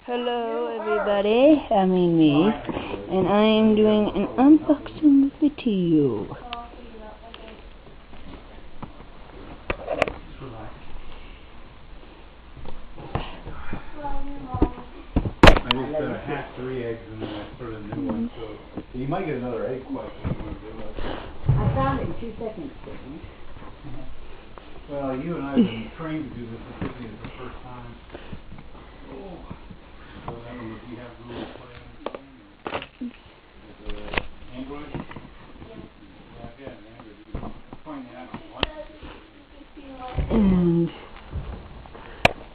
Hello everybody, I mean me, and I am doing an unboxing video. I just hatched 3 eggs and then I sort of new one, so you might get another egg question. I found it in 2 seconds. Well, you and I have been trained to do this, but this is the first time. Oh. So I don't know if you have rules playing with Android? Yeah, Android. You can find the app if you want. And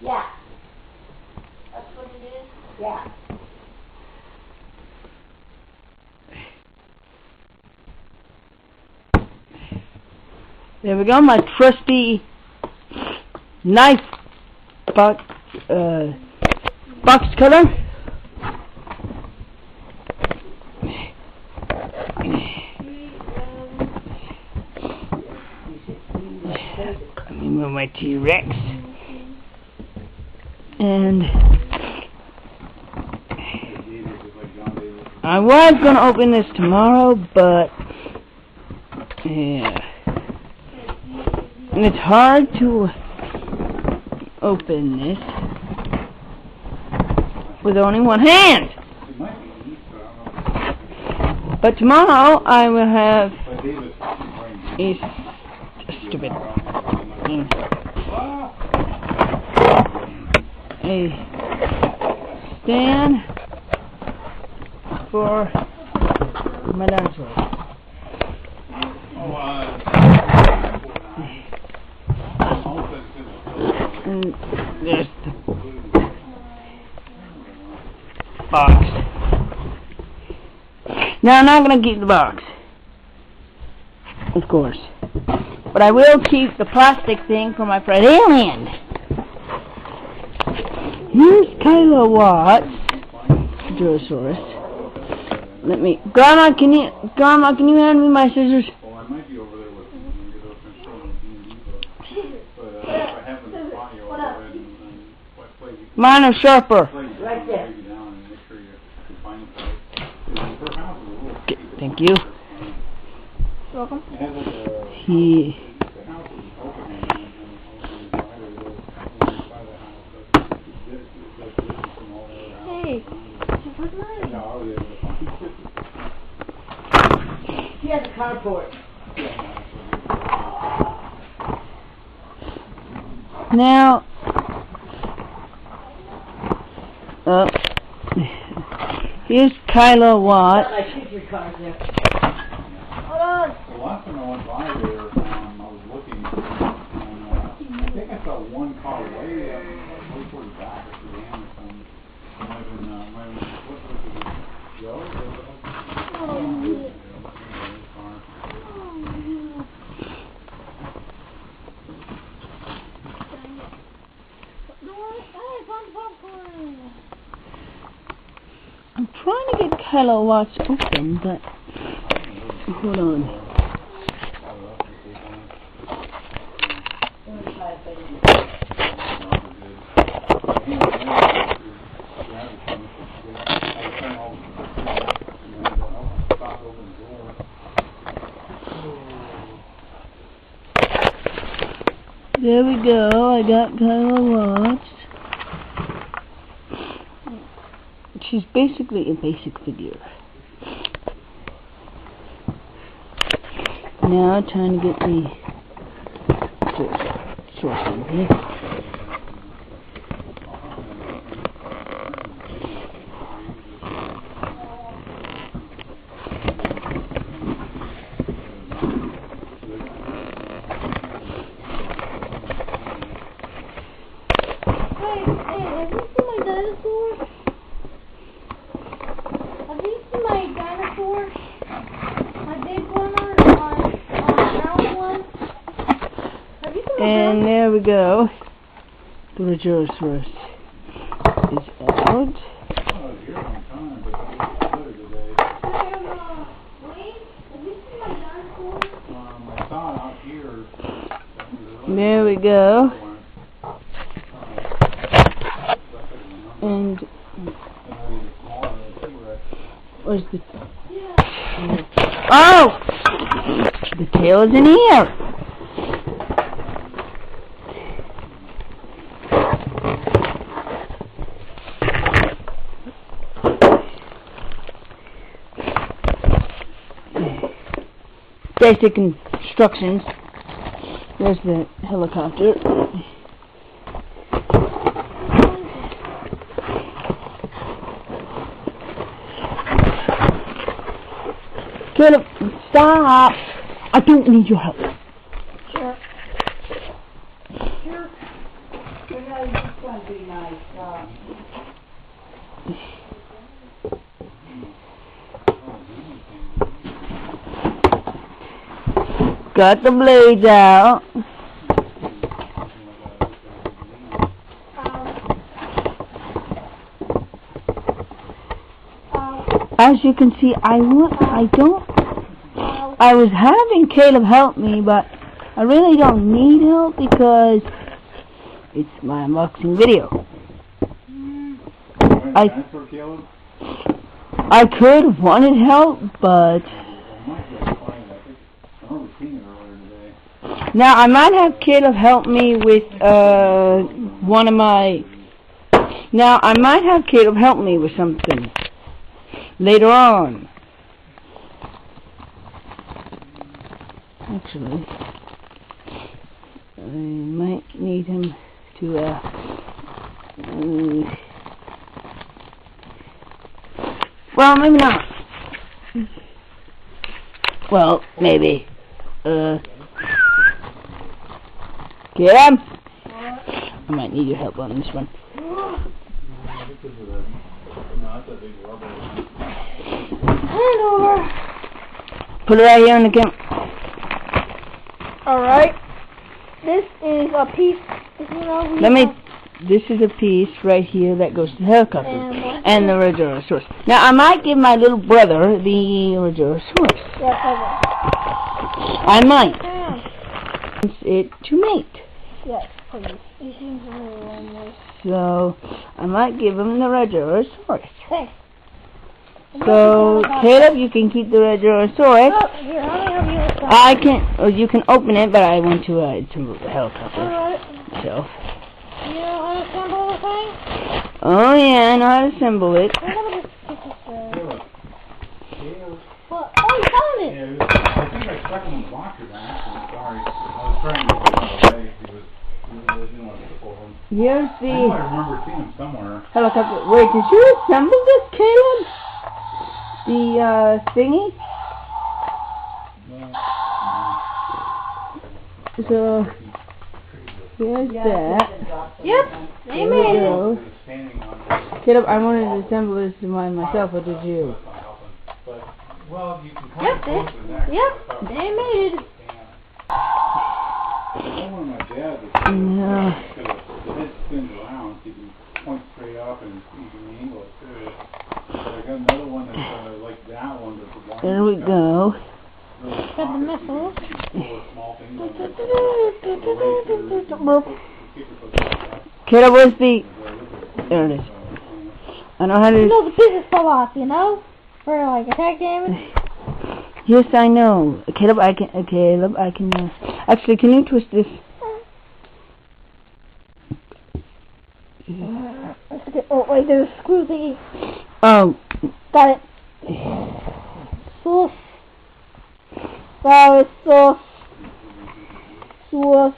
yeah. That's what it is? Yeah. there we go, my trusty knife box cutter. Let me move my T-Rex. And I was going to open this tomorrow, but yeah. And it's hard to open this with only one hand. But tomorrow I will have a stupid thing. A stand for my dinosaurs. And there's the box. Now I'm not going to keep the box, of course, but I will keep the plastic thing for my friend Alien. Here's Kilowatt Jurosaurus. Let me, Grandma, can you hand me my scissors? Well, I might be over there with you and get up and show them D&D books. But if I happen to find you, I'll go ahead and play you. Mine are sharper. Right there. Thank you. Welcome. He. Hey, what's mine? He has a carport. Now, here's Kilowatt. Got my picture card there. Hold on. The last time I went by there, I was looking, and I think I saw one car way towards the back of the dam or something. Might have been, what was it, Joe? I'm trying to get Kilowatts open, but hold on. There we go, I got Kilowatts. She's basically a basic figure. Now trying to get the source in here. Hey, have you seen my dinosaur? Have you seen my dinosaur? My big one my round one? Have you seen my And there we go. The Jurosaurus is out. Oh, you're on time, but I was today. Wait, have you seen my dinosaur? I saw it out here. There we go. And Where's the... Oh! The tail is in here! Basic instructions. There's the helicopter. Caleb, stop! I don't need your help. Sure. Sure. But no, you just want to be nice. Got the blades out. As you can see, I was having Caleb help me, but I really don't need help because it's my unboxing video. I could have wanted help, but now I might have Caleb help me with something later on. Actually, I might need him to well, maybe not. Well, maybe. Get him! I might need your help on this one. Hand over. Put it right here on the camera. Alright. This is a piece. This is a piece right here that goes to the helicopter and the Rajarosaurus. Now I might give my little brother the Rajarosaurus. Yes, I might. It to mate. Yes, please. He seems a little lonely. So I might give him the Rajarosaurus. Thanks. So Caleb, you can keep the Rajarosaurus. Oh, here, let me help you with that. I can. You can open it, but I want to assemble the helicopter Alright. myself. You know how to assemble the thing? Oh yeah, I know how to assemble it. What? Oh, you found it! Yeah, I think I stuck him in the box or that. I'm sorry. I was trying to get him away. He didn't want to pull him. Here's I the know I remember seeing him somewhere. helicopter. Wait, did you assemble this, Caleb? The thingy? So here's that. Yep, they made it. Caleb, I wanted to assemble this to myself, or did you? Well, you can Yep, they made it. My dad was No. the head spins around, so you can point straight up and you can angle it too. But I got another one that's like that one, but the one. There we go. Got the missiles. Caleb, where's the... There it is. I know how to... You know the pieces fall off, you know? For like attack damage. Yes, I know. Caleb, I can... actually, can you twist this? Oh, wait, there's a screw thingy. Oh. Got it. Sauce. That was sauce. Sauce.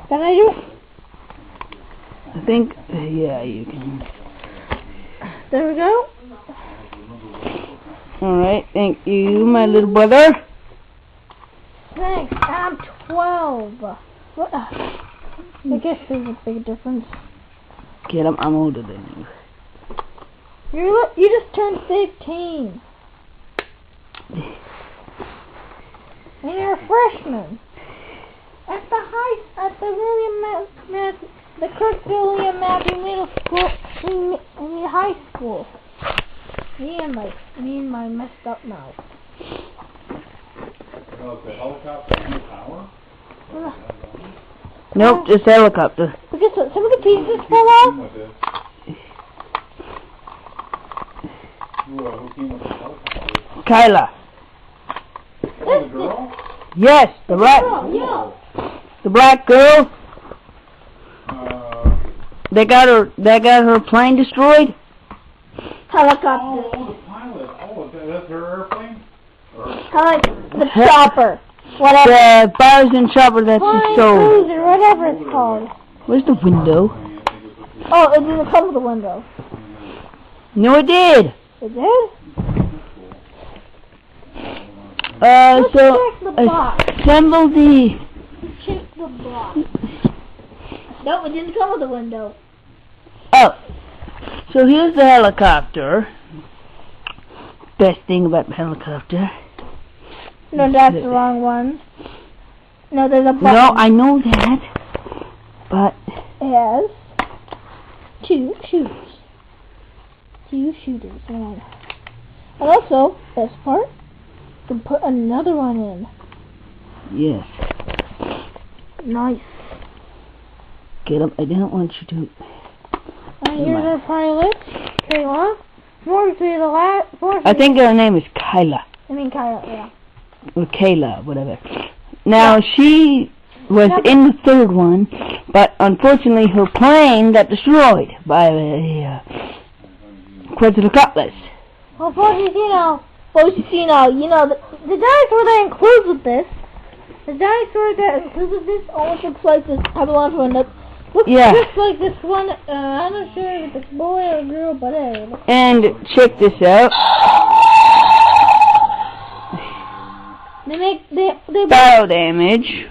Can I do it? I think... yeah, you can. There we go. Alright, thank you, my little brother. Thanks, I'm 12. What? I guess there's a big difference. Caleb, I'm older than you. You just turned 15. And you're a freshman. At the Kirk William Matthew Middle School in your high school. Me and my messed up mouth. Oh, the helicopter in the tower? Nope, just helicopter. But guess what? Some of the pieces fell off. Who came with the helicopter? Kyla. Oh, the girl? Yes, the black girl. They got her plane destroyed. Helicopter. Oh, the pilot. Oh, that's her airplane? The chopper. Whatever. The fires and chopper that she stole. Cruiser, whatever it's called. Where's the window? Oh, it didn't come with the window. No, it did. It did? So check the box. assemble the. Check the box. No, it didn't come with the window. Oh, so here's the helicopter. Best thing about the helicopter. No, that's the wrong one. No, there's a button. No, I know that, but It has two shooters. Two shooters. And also, best part, you can put another one in. yes. Nice. Get up. I didn't want you to. And here's our pilot, Kayla. More to the last. I think her name is Kyla. Kyla, yeah. Or Kayla, whatever. Now, she was in the third one, but unfortunately her plane got destroyed by a Quetzalcoatlus. Well, you know, the dinosaur that includes with this, almost looks like this other one from another. Looks just like this one. I'm not sure if it's a boy or a girl, but hey. And check this out. They Bow damage.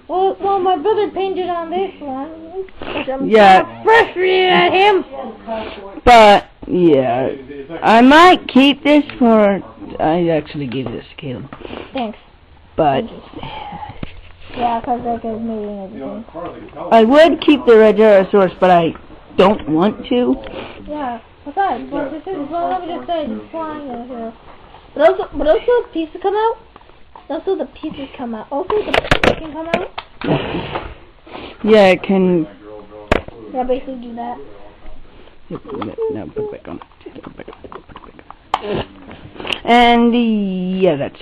Well, my brother painted on this one. Yeah. Frustrated at him. But yeah, I might keep this for. I actually gave this to Caleb. Thanks. But yeah, because that guy's making everything. I would keep the Regerasaurus, but I don't want to. Yeah. Besides, let me just say, it's flying in here. But also the pieces come out. Also the pieces come out. Also the pieces can come out. Yeah, it can. Yeah, basically do that. No, put it back on. Put it back on. And yeah, that's